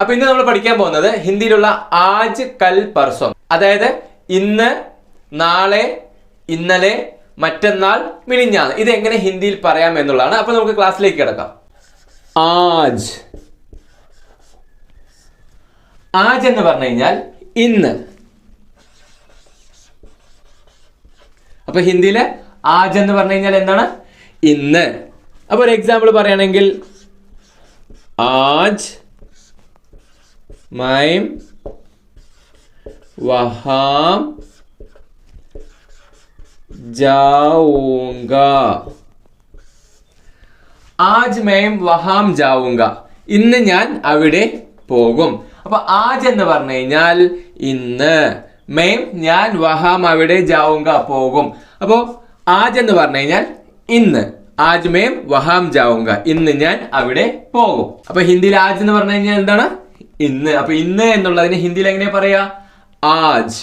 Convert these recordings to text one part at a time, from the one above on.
അപ്പൊ ഇന്ന് നമ്മൾ പഠിക്കാൻ പോകുന്നത് ഹിന്ദിയിലുള്ള ആജ് കൽ പർസോം, അതായത് ഇന്ന്, നാളെ, ഇന്നലെ, മറ്റന്നാൾ, മിനിഞ്ഞാന്ന്, ഇത് എങ്ങനെ ഹിന്ദിയിൽ പറയാം എന്നുള്ളതാണ്. അപ്പൊ നമുക്ക് ക്ലാസ്സിലേക്ക് കിടക്കാം. ആജ്, ആജ് എന്ന് പറഞ്ഞു കഴിഞ്ഞാൽ ഇന്ന്. അപ്പൊ ഹിന്ദിയില് ആജ് എന്ന് പറഞ്ഞു കഴിഞ്ഞാൽ എന്താണ്? ഇന്ന്. അപ്പൊ ഒരു എക്സാമ്പിൾ പറയുകയാണെങ്കിൽ ആജ് मैं वहां जाऊंगा. ആജ് मैं वहां जाऊंगा, ഇന്ന് ഞാൻ അവിടെ പോകും. അപ്പൊ ആജ് എന്ന് പറഞ്ഞു കഴിഞ്ഞാൽ ഇന്ന്, मैं ഞാൻ, വഹാം അവിടെ, ജാവുങ്ക പോകും. അപ്പോ ആജ് എന്ന് പറഞ്ഞു കഴിഞ്ഞാൽ ഇന്ന്, ആജ് मैं वहां जाऊंगा, ഇന്ന് ഞാൻ അവിടെ പോകും. അപ്പൊ ഹിന്ദിയിൽ ആജ് എന്ന് പറഞ്ഞു കഴിഞ്ഞാൽ എന്താണ്? ഇന്ന്. അപ്പൊ ഇന്ന് എന്നുള്ളതിന് ഹിന്ദിയിൽ എങ്ങനെ പറയാ? ആജ്.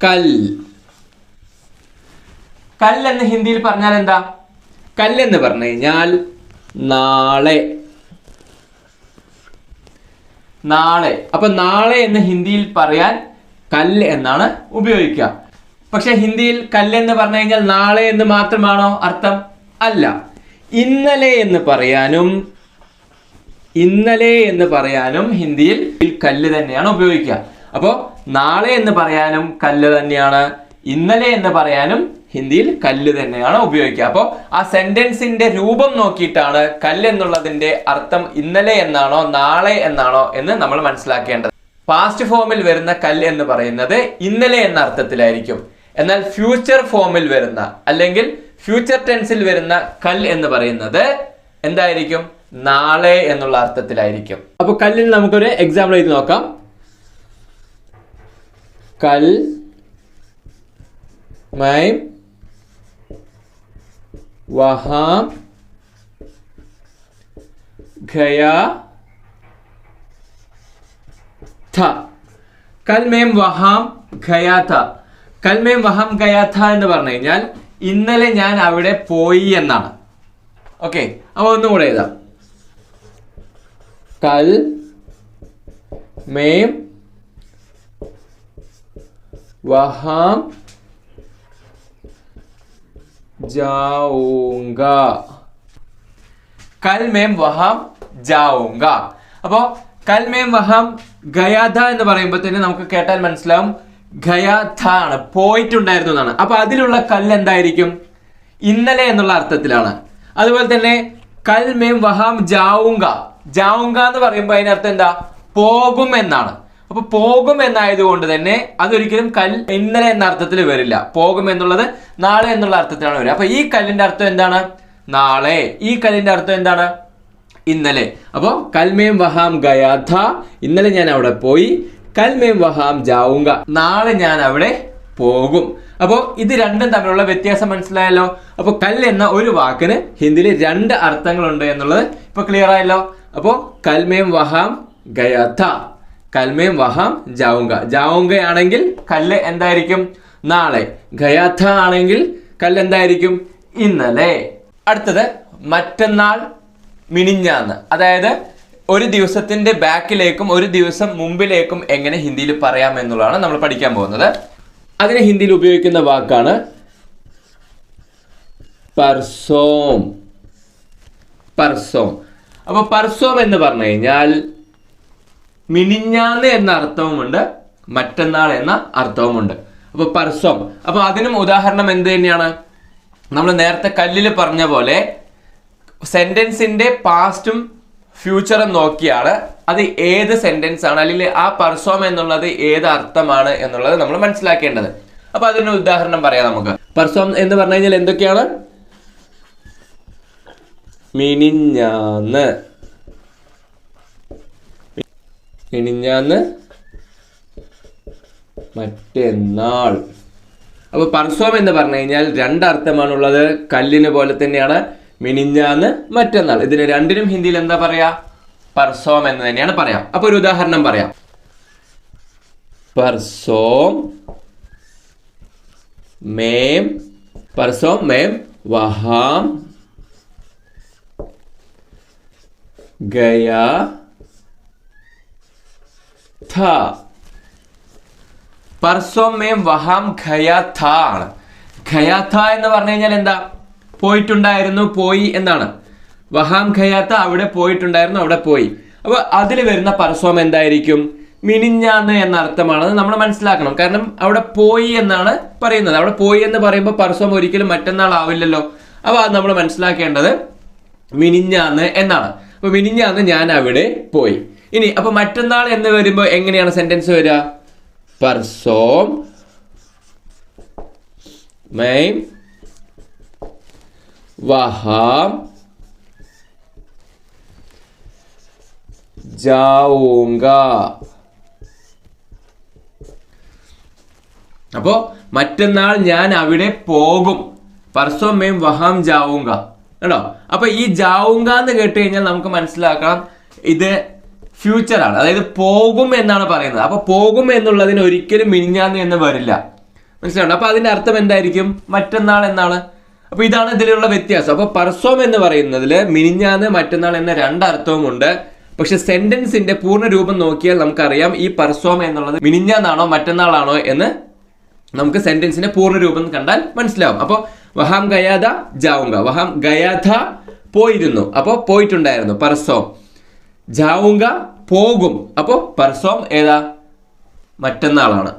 കൽ, കൽ എന്ന് ഹിന്ദിയിൽ പറഞ്ഞാൽ എന്താ? കൽ എന്ന് പറഞ്ഞു കഴിഞ്ഞാൽ നാളെ, നാളെ. അപ്പൊ നാളെ എന്ന് ഹിന്ദിയിൽ പറയാൻ കൽ എന്നാണ് ഉപയോഗിക്കുക. പക്ഷെ ഹിന്ദിയിൽ കല്ലെന്ന് പറഞ്ഞു കഴിഞ്ഞാൽ നാളെ എന്ന് മാത്രമാണോ അർത്ഥം? അല്ല. ഇന്നലെ എന്ന് പറയാനും, ഇന്നലെ എന്ന് പറയാനും ഹിന്ദിയിൽ കല്ല് തന്നെയാണ് ഉപയോഗിക്കുക. അപ്പോ നാളെ എന്ന് പറയാനും കല്ല് തന്നെയാണ്, ഇന്നലെ എന്ന് പറയാനും ഹിന്ദിയിൽ കല്ല് തന്നെയാണ് ഉപയോഗിക്കുക. അപ്പോൾ ആ സെന്റൻസിന്റെ രൂപം നോക്കിയിട്ടാണ് കല്ല് എന്നുള്ളതിന്റെ അർത്ഥം ഇന്നലെ എന്നാണോ നാളെ എന്നാണോ എന്ന് നമ്മൾ മനസ്സിലാക്കേണ്ടത്. പാസ്റ്റ് ഫോമിൽ വരുന്ന കല്ല് എന്ന് പറയുന്നത് ഇന്നലെ എന്ന അർത്ഥത്തിലായിരിക്കും. എന്നാൽ ഫ്യൂച്ചർ ഫോമിൽ വരുന്ന അല്ലെങ്കിൽ ഫ്യൂച്ചർ ടെൻസിൽ വരുന്ന കൽ എന്ന് പറയുന്നത് എന്തായിരിക്കും? നാളെ എന്നുള്ള അർത്ഥത്തിലായിരിക്കും. അപ്പൊ കല്ലിൽ നമുക്കൊരു എക്സാമ്പിൾ എഴുതി നോക്കാം. കൽ मैं वहां गया था. कल मैं वहां गया था. കൽ मैं वहां गया था എന്ന് പറഞ്ഞു കഴിഞ്ഞാൽ ഇന്നലെ ഞാൻ അവിടെ പോയി എന്നാണ്. ഓക്കെ, അപ്പൊ ഒന്നും കൂടെ എഴുതാം. कल मैं वहां जाऊंगा. कल मैं वहां जाऊंगा. അപ്പോ കൽ मैं वहां गया था എന്ന് പറയുമ്പോൾ തന്നെ നമുക്ക് കേട്ടാൽ മനസ്സിലാവും ഗയാ ഥ ആണ്, പോയിട്ടുണ്ടായിരുന്നു എന്നാണ്. അപ്പൊ അതിലുള്ള കല്ല് എന്തായിരിക്കും? ഇന്നലെ എന്നുള്ള അർത്ഥത്തിലാണ്. അതുപോലെ തന്നെ കൽ मैं वहां जाऊंगा, ജാവുങ്ക എന്ന് പറയുമ്പോൾ അതിനർത്ഥം എന്താ? പോകും എന്നാണ്. അപ്പൊ പോകും എന്നായതുകൊണ്ട് തന്നെ അതൊരിക്കലും കൽ ഇന്നലെ എന്ന അർത്ഥത്തിൽ വരില്ല. പോകും എന്നുള്ളത് നാളെ എന്നുള്ള അർത്ഥത്തിലാണ് വരിക. അപ്പൊ ഈ കല്ലിന്റെ അർത്ഥം എന്താണ്? നാളെ. ഈ കല്ലിന്റെ അർത്ഥം എന്താണ്? ഇന്നലെ. അപ്പോ കൽ मैं वहां गया था, ഇന്നലെ ഞാൻ അവിടെ പോയി. കൽ मैं वहां जाऊंगा, നാളെ ഞാൻ അവിടെ പോകും. അപ്പോ ഇത് രണ്ടും തമ്മിലുള്ള വ്യത്യാസം മനസ്സിലായല്ലോ. അപ്പൊ കൽ എന്ന ഒരു വാക്കിന് ഹിന്ദിയിൽ രണ്ട് അർത്ഥങ്ങളുണ്ട് എന്നുള്ളത് ഇപ്പൊ ക്ലിയർ ആയല്ലോ. അപ്പോ കൽ मैं वहां गया था, കൽ मैं वहां जाऊंगा. ജാവുങ്ക ആണെങ്കിൽ കല്ല് എന്തായിരിക്കും? നാളെ. ഗയാ ഥ ആണെങ്കിൽ കല്ല് എന്തായിരിക്കും? ഇന്നലെ. അടുത്തത് മറ്റന്നാൾ, മിനിഞ്ഞാന്ന്. അതായത് ഒരു ദിവസത്തിന്റെ ബാക്കിലേക്കും ഒരു ദിവസം മുമ്പിലേക്കും എങ്ങനെ ഹിന്ദിയിൽ പറയാം എന്നുള്ളതാണ് നമ്മൾ പഠിക്കാൻ പോകുന്നത്. അതിന് ഹിന്ദിയിൽ ഉപയോഗിക്കുന്ന വാക്കാണ് പർസോം. പർസോം. അപ്പൊ പർസോം എന്ന് പറഞ്ഞു കഴിഞ്ഞാൽ മിനിഞ്ഞാന്ന് എന്ന അർത്ഥവുമുണ്ട്, മറ്റന്നാൾ എന്ന അർത്ഥവുമുണ്ട്. അപ്പൊ പർസോം. അപ്പൊ അതിനും ഉദാഹരണം എന്ത് തന്നെയാണ്? നമ്മൾ നേരത്തെ കല്ലിൽ പറഞ്ഞ പോലെ സെന്റൻസിന്റെ പാസ്റ്റും ഫ്യൂച്ചറും നോക്കിയാണ് അത് ഏത് സെന്റൻസ് ആണ് അല്ലെങ്കിൽ ആ പർസോം എന്നുള്ളത് ഏത് അർത്ഥമാണ് എന്നുള്ളത് നമ്മൾ മനസ്സിലാക്കേണ്ടത്. അപ്പൊ അതിന് ഉദാഹരണം പറയാം നമുക്ക്. പർസോം എന്ന് പറഞ്ഞു കഴിഞ്ഞാൽ എന്തൊക്കെയാണ്? മിനിഞ്ഞാന്ന്, മിനിഞ്ഞാന്ന്, മറ്റന്നാൾ. അപ്പൊ പർസോം എന്ന് പറഞ്ഞു കഴിഞ്ഞാൽ രണ്ടർത്ഥമാണുള്ളത്. കല്ലിന് പോലെ തന്നെയാണ് മിനിഞ്ഞാന്ന്, മറ്റന്നാൾ. ഇതിന് രണ്ടിനും ഹിന്ദിയിൽ എന്താ പറയാ? പർസോം എന്ന് തന്നെയാണ് പറയാം. അപ്പൊ ഒരു ഉദാഹരണം പറയാം. പർസോം मैं वहां गया था. परसों में वहां गया था ആണ്. ഗയാ ഥ എന്ന് പറഞ്ഞു കഴിഞ്ഞാൽ എന്താ? പോയിട്ടുണ്ടായിരുന്നു, പോയി എന്നാണ്. വഹാം ഗയാ ഥ അവിടെ പോയിട്ടുണ്ടായിരുന്നു, അവിടെ പോയി. അപ്പൊ അതിൽ വരുന്ന പർസോം എന്തായിരിക്കും? മിനിഞ്ഞാന്ന് എന്ന അർത്ഥമാണെന്ന് നമ്മൾ മനസ്സിലാക്കണം. കാരണം അവിടെ പോയി എന്നാണ് പറയുന്നത്. അവിടെ പോയി എന്ന് പറയുമ്പോൾ പർസോം ഒരിക്കലും മറ്റന്നാൾ ആവില്ലല്ലോ. അപ്പൊ അത് നമ്മൾ മനസ്സിലാക്കേണ്ടത് മിനിഞ്ഞാന്ന് എന്നാണ്. അപ്പൊ മിനിഞ്ഞാന്ന് ഞാൻ അവിടെ പോയി. ഇനി അപ്പൊ മറ്റന്നാൾ എന്ന് വരുമ്പോൾ എങ്ങനെയാണ് സെന്റൻസ് വരിക? परसों मैं वहां जाऊंगा. അപ്പോ മറ്റന്നാൾ ഞാൻ അവിടെ പോകും. പർസോ മേം വഹാം ജാവുങ്ക കേട്ടോ. അപ്പൊ ഈ ജാവുങ്ക എന്ന് കേട്ട് കഴിഞ്ഞാൽ നമുക്ക് മനസ്സിലാക്കണം ഇത് ഫ്യൂച്ചർ ആണ്, അതായത് പോകും എന്നാണ് പറയുന്നത്. അപ്പൊ പോകും എന്നുള്ളതിന് ഒരിക്കലും മിനിഞ്ഞാന്ന് എന്ന് വരില്ല. മനസ്സിലാവുന്നു? അപ്പൊ അതിന്റെ അർത്ഥം എന്തായിരിക്കും? മറ്റന്നാൾ എന്നാണ്. അപ്പൊ ഇതാണ് ഇതിലുള്ള വ്യത്യാസം. അപ്പൊ പർസോം എന്ന് പറയുന്നതില് മിനിഞ്ഞാന്ന് മറ്റന്നാൾ എന്ന രണ്ടർത്ഥവും ഉണ്ട്. പക്ഷെ സെന്റൻസിന്റെ പൂർണ്ണ രൂപം നോക്കിയാൽ നമുക്കറിയാം ഈ പർസോം എന്നുള്ളത് മിനിഞ്ഞാന്നാണോ മറ്റന്നാളാണോ എന്ന് നമുക്ക് സെന്റൻസിന്റെ പൂർണ്ണ രൂപം കണ്ടാൽ മനസ്സിലാവും. അപ്പൊ വഹാം ഗയാഥ ജാവുങ്ക, വഹാം ഗയാഥ പോയിരുന്നു, അപ്പൊ പോയിട്ടുണ്ടായിരുന്നു, പർസോം. ജാവുങ്ക പോകും, അപ്പോ പർസോം ഏതാ? മറ്റന്നാളാണ്.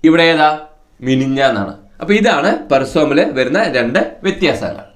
ഇവിടെ ഏതാ? മിനിഞ്ഞാന്നാണ്. അപ്പൊ ഇതാണ് പർസോമില് വരുന്ന രണ്ട് വ്യത്യാസങ്ങൾ.